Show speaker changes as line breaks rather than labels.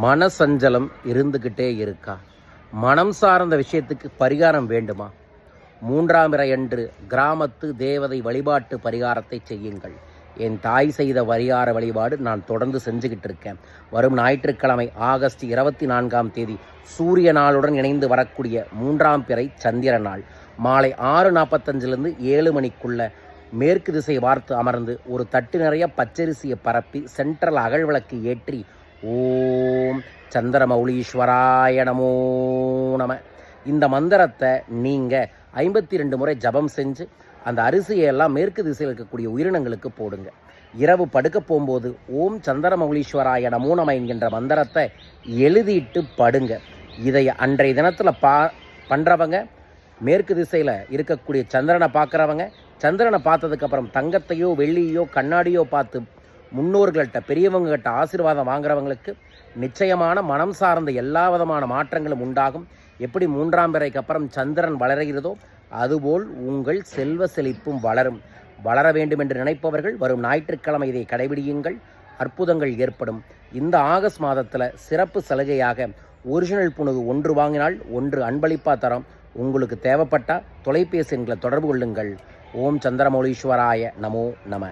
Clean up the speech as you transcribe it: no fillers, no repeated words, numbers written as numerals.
மனசஞ்சலம் இருந்துக்கிட்டே இருக்கா? மனம் சார்ந்த விஷயத்துக்கு பரிகாரம் வேண்டுமா? 3ஆம் அன்று கிராமத்து தேவதை வழிபாட்டு பரிகாரத்தை செய்யுங்கள். என் தாய் செய்த பரிகார வழிபாடு நான் தொடர்ந்து செஞ்சுக்கிட்டு இருக்கேன். வரும் ஞாயிற்றுக்கிழமை ஆகஸ்ட் 24ஆம் தேதி சூரிய நாளுடன் இணைந்து வரக்கூடிய 3ஆம் பிறை சந்திர நாள் மாலை 6:45 7 மணிக்குள்ள மேற்கு திசை பார்த்து அமர்ந்து ஒரு தட்டு நிறைய பச்சரிசியை பரப்பி சென்ட்ரல் அகழ்விளக்கு ஏற்றி ஓம் சந்திரமௌலீஸ்வராய நமோ நம இந்த மந்திரத்தை நீங்கள் 52 முறை ஜபம் செஞ்சு அந்த அரிசியெல்லாம் மேற்கு திசையில் இருக்கக்கூடிய உயிரினங்களுக்கு போடுங்க. இரவு படுக்க போகும்போது ஓம் சந்திரமௌலீஸ்வராய நமோ நம என்கின்ற மந்திரத்தை எழுதிட்டு படுங்க. இதை அன்றைய தினத்தில் பண்ணுறவங்க மேற்கு திசையில் இருக்கக்கூடிய சந்திரனை பார்க்குறவங்க சந்திரனை பார்த்ததுக்கப்புறம் தங்கத்தையோ வெள்ளியோ கண்ணாடியோ பார்த்து முன்னோர்கள்ட்ட பெரியவங்ககிட்ட ஆசீர்வாதம் வாங்குறவங்களுக்கு நிச்சயமான மனம் சார்ந்த எல்லா விதமான மாற்றங்களும் உண்டாகும். எப்படி 3ஆம் பிறைக்கு அப்புறம் சந்திரன் வளர்கிறதோ அதுபோல் உங்கள் செல்வ செழிப்பும் வளர வேண்டும் என்று நினைப்பவர்கள் வரும் ஞாயிற்றுக்கிழமை இதை கடைபிடியுங்கள். அற்புதங்கள் ஏற்படும். இந்த ஆகஸ்ட் மாதத்தில் சிறப்பு சலுகையாக ஒரிஜினல் புனுகு 1 வாங்கினால் 1 அன்பளிப்பாக தரோம். உங்களுக்கு தேவைப்பட்டால் தொலைபேசி எண்களை தொடர்பு கொள்ளுங்கள். ஓம் சந்திரமௌலீஸ்வராய நமோ நம.